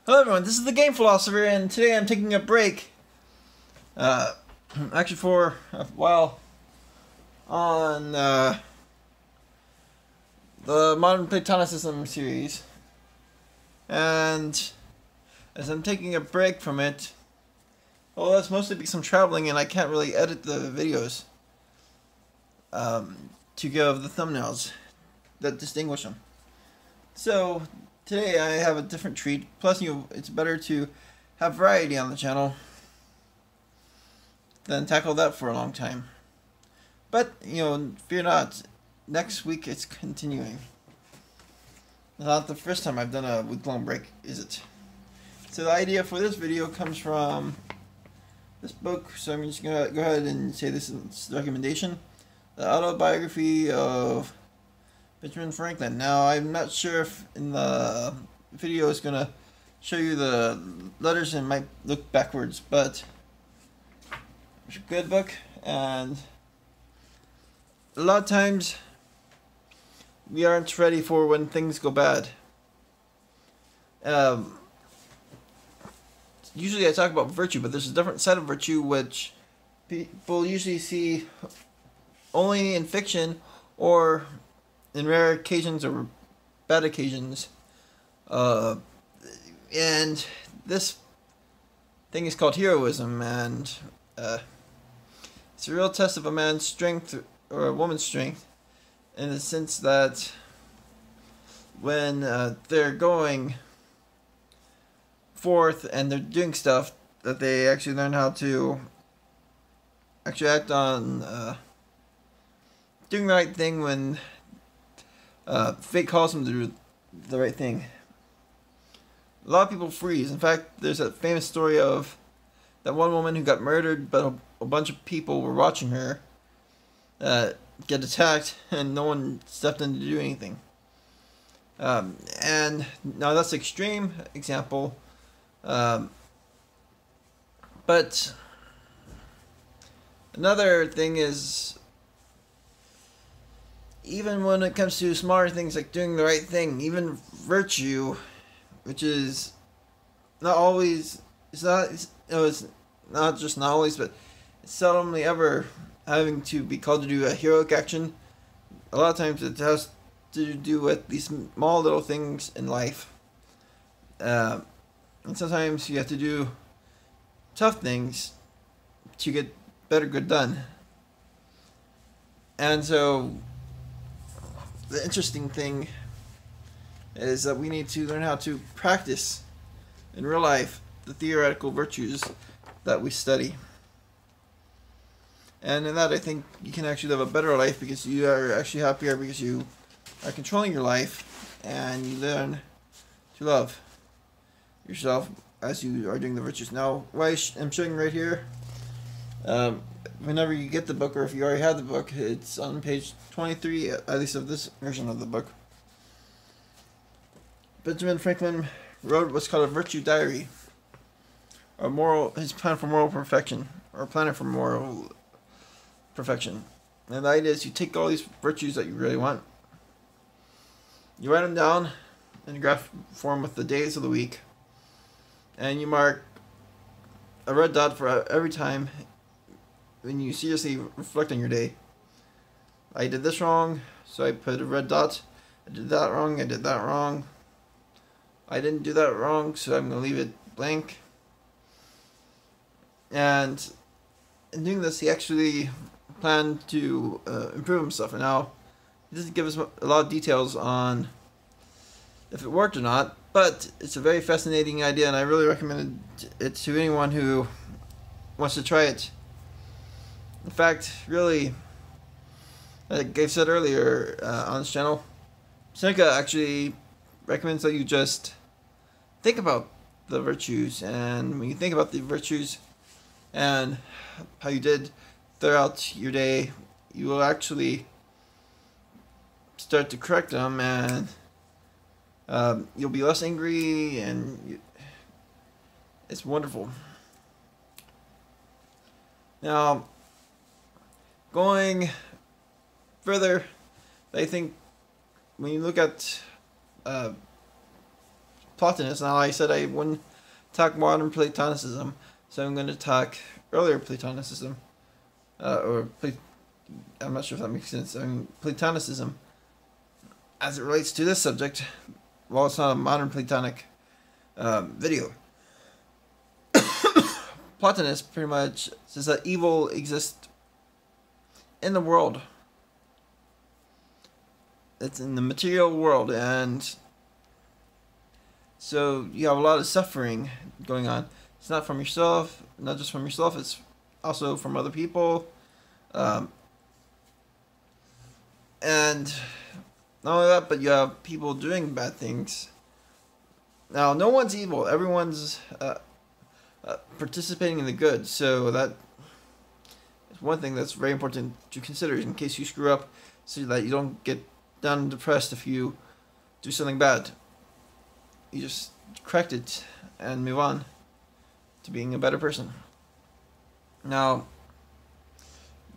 Hello everyone, this is the Game Philosopher, and today I'm taking a break, actually for a while, on the Modern Platonicism series, and as I'm taking a break from it, well, that's mostly because I'm traveling and I can't really edit the videos to give the thumbnails that distinguish them. So today I have a different treat. Plus, it's better to have variety on the channel than tackle that for a long time. But fear not. Next week it's continuing. It's not the first time I've done a week-long break, is it? So the idea for this video comes from this book. So I'm just gonna go ahead and say this is the recommendation: the autobiography of Benjamin Franklin. Now, I'm not sure if in the video it's going to show you the letters and might look backwards, but it's a good book, and a lot of times we aren't ready for when things go bad. Usually I talk about virtue, but there's a different side of virtue which people usually see only in fiction or in rare occasions or bad occasions, and this thing is called heroism, and it's a real test of a man's strength or a woman's strength, in the sense that when they're going forth and they're doing stuff, that they actually learn how to actually act on doing the right thing when fate calls them to do the right thing. A lot of people freeze. In fact, there's a famous story of that one woman who got murdered, but a bunch of people were watching her get attacked, and no one stepped in to do anything. And now that's an extreme example, but another thing is, even when it comes to smaller things like doing the right thing, even virtue, which is not always, it's not just not always, but it's seldomly ever having to be called to do a heroic action. A lot of times it has to do with these small little things in life. And sometimes you have to do tough things to get better good done. And so the interesting thing is that we need to learn how to practice in real life the theoretical virtues that we study. And in that, I think you can actually live a better life, because you are actually happier, because you are controlling your life, and you learn to love yourself as you are doing the virtues. Now, what I'm showing right here, whenever you get the book, or if you already have the book, it's on page 23, at least of this version of the book. Benjamin Franklin wrote what's called a virtue diary, his plan for moral perfection, or planner for moral perfection. And the idea is you take all these virtues that you really want, you write them down in graph form with the days of the week, and you mark a red dot for every time when you seriously reflect on your day. I did this wrong, so I put a red dot. I did that wrong, I did that wrong. I didn't do that wrong, so I'm going to leave it blank. And in doing this, he actually planned to improve himself. And now, he doesn't give us a lot of details on if it worked or not, but it's a very fascinating idea, and I really recommend it to anyone who wants to try it. In fact, really, like I said earlier on this channel, Seneca actually recommends that you just think about the virtues, and when you think about the virtues and how you did throughout your day, you will actually start to correct them, and you'll be less angry, and it's wonderful. Now, going further, I think when you look at Platonists. Now, I said I wouldn't talk modern Platonicism, so I'm going to talk earlier Platonicism, I'm not sure if that makes sense. I mean, Platonicism, as it relates to this subject, well, it's not a modern Platonic video. Platonist pretty much says that evil exists in the world. It's in the material world, and so you have a lot of suffering going on. It's not from yourself, not just from yourself, it's also from other people. And not only that, but you have people doing bad things. Now, no one's evil. Everyone's participating in the good. So that is one thing that's very important to consider in case you screw up, so that you don't get down and depressed if you do something bad. You just correct it and move on to being a better person. Now,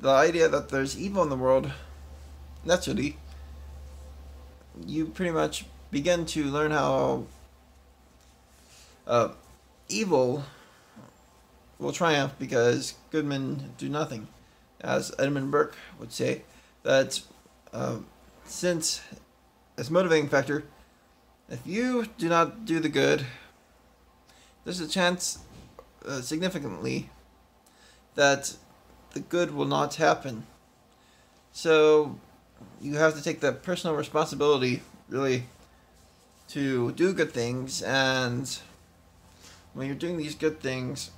the idea that there's evil in the world, naturally, you pretty much begin to learn how evil will triumph because good men do nothing. As Edmund Burke would say, that since, as motivating factor, if you do not do the good, there's a chance, significantly, that the good will not happen. So you have to take that personal responsibility, really, to do good things, and when you're doing these good things,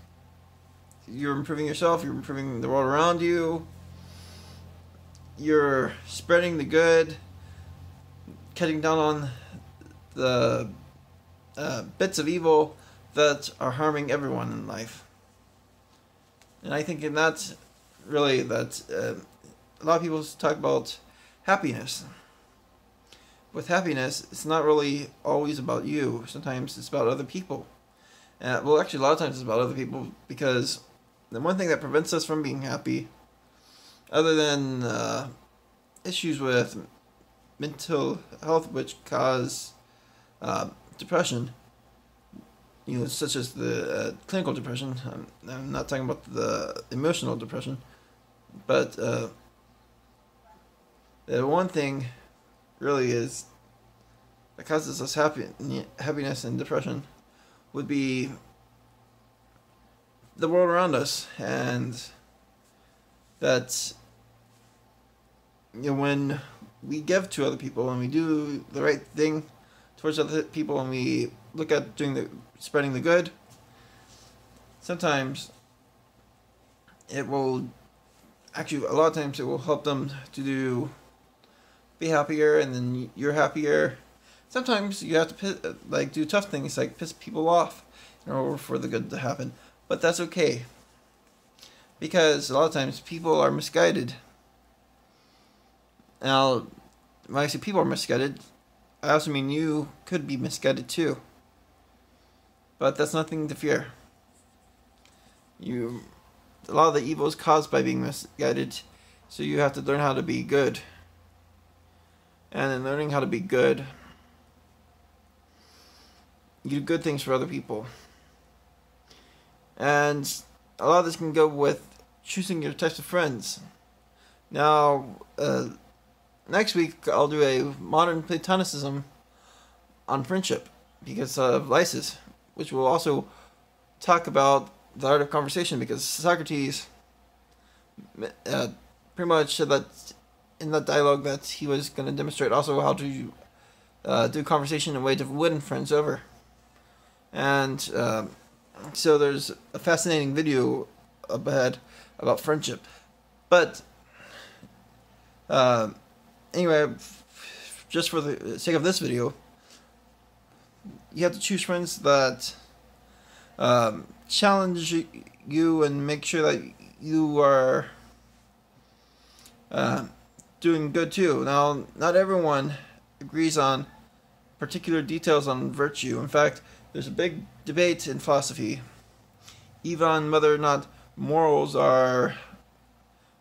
you're improving yourself, you're improving the world around you, you're spreading the good, cutting down on the bits of evil that are harming everyone in life. And I think in that, really, that a lot of people talk about happiness. With happiness, it's not really always about you. Sometimes it's about other people. Well, actually, a lot of times it's about other people, because the one thing that prevents us from being happy, other than issues with mental health which cause depression, such as the clinical depression. I'm not talking about the emotional depression, but the one thing really is that causes us happiness and depression would be the world around us, and that when we give to other people and we do the right thing towards other people and we look at spreading the good, sometimes it will actually, a lot of times it will help them to be happier, and then you're happier. Sometimes you have to do tough things like piss people off in order for the good to happen, but that's okay, because a lot of times people are misguided. Now, when I say people are misguided, I also mean you could be misguided too. But that's nothing to fear. A lot of the evil is caused by being misguided, so you have to learn how to be good. And in learning how to be good, you do good things for other people. And a lot of this can go with choosing your types of friends. Now, next week I'll do a modern Platonicism on friendship because of Lysis, which will also talk about the art of conversation, because Socrates pretty much said that in that dialogue that he was going to demonstrate also how to do conversation in a way to win friends over. And so there's a fascinating video up ahead about friendship. But anyway, just for the sake of this video, you have to choose friends that challenge you and make sure that you are doing good too. Now, not everyone agrees on particular details on virtue. In fact, there's a big debate in philosophy, even on whether or not morals are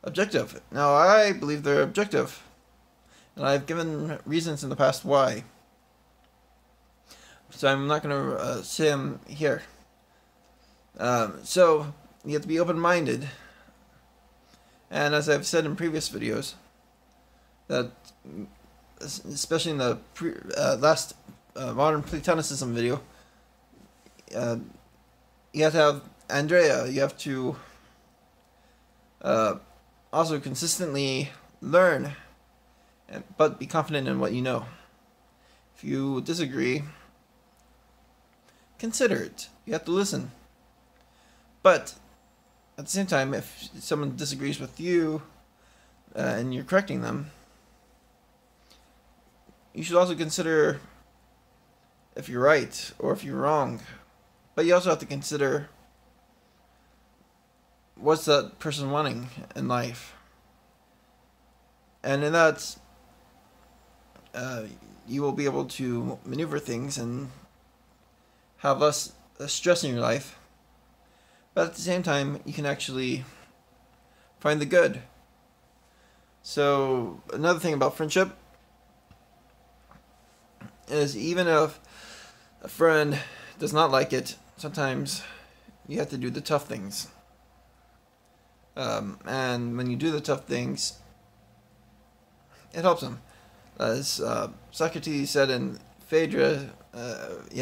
objective. Now, I believe they're objective, and I've given reasons in the past why. so I'm not going to say them here. So you have to be open-minded, and as I've said in previous videos, that especially in the last modern Platonicism video, you have to have Andrea. You have to also consistently learn, but be confident in what you know. If you disagree, consider it. You have to listen. But at the same time, if someone disagrees with you and you're correcting them, you should also consider if you're right or if you're wrong. But you also have to consider what's that person wanting in life. And in that, you will be able to maneuver things and have less stress in your life. But at the same time, you can actually find the good. So another thing about friendship is, even if a friend does not like it, sometimes you have to do the tough things. And when you do the tough things, it helps them. As Socrates said in Phaedrus, he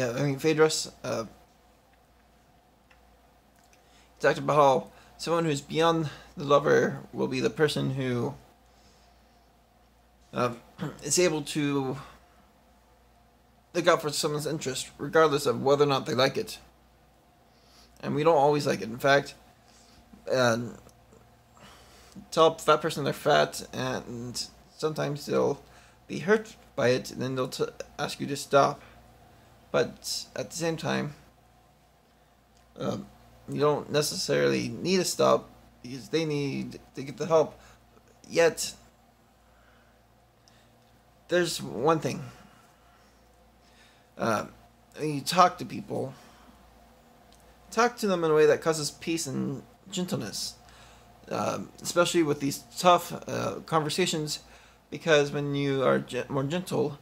talked about how someone who's beyond the lover will be the person who is able to look out for someone's interest, regardless of whether or not they like it. And we don't always like it. In fact, tell a fat person they're fat, and sometimes they'll be hurt by it, and then they'll ask you to stop. But at the same time, you don't necessarily need to stop because they need to get the help. Yet, there's one thing. When you talk to people, talk to them in a way that causes peace and gentleness. Especially with these tough conversations, because when you are more gentle,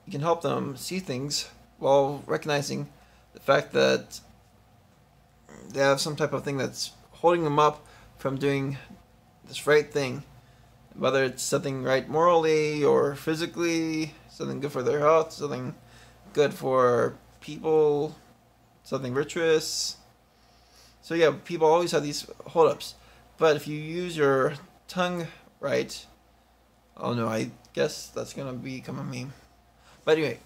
you can help them see things while recognizing the fact that they have some type of thing that's holding them up from doing this right thing. Whether it's something right morally or physically, something good for their health, something good for people, something virtuous. So yeah, people always have these hold-ups. But if you use your tongue right, oh no, I guess that's going to become a meme. But anyway,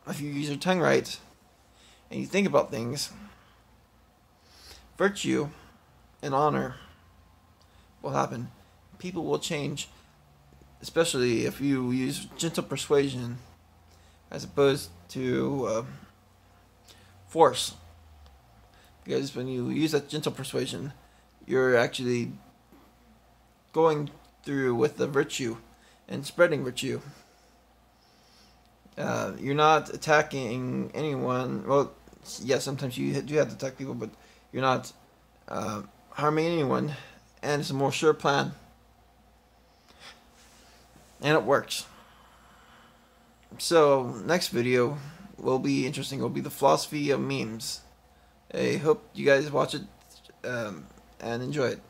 if you use your tongue right, and you think about things, virtue and honor will happen. People will change, especially if you use gentle persuasion as opposed to force. Because when you use that gentle persuasion, you're actually going through with the virtue and spreading virtue. You're not attacking anyone. Well, yeah, sometimes you do have to attack people, but you're not harming anyone, and it's a more sure plan. And it works. So, next video will be interesting. It will be the philosophy of memes. I hope you guys watch it and enjoy it.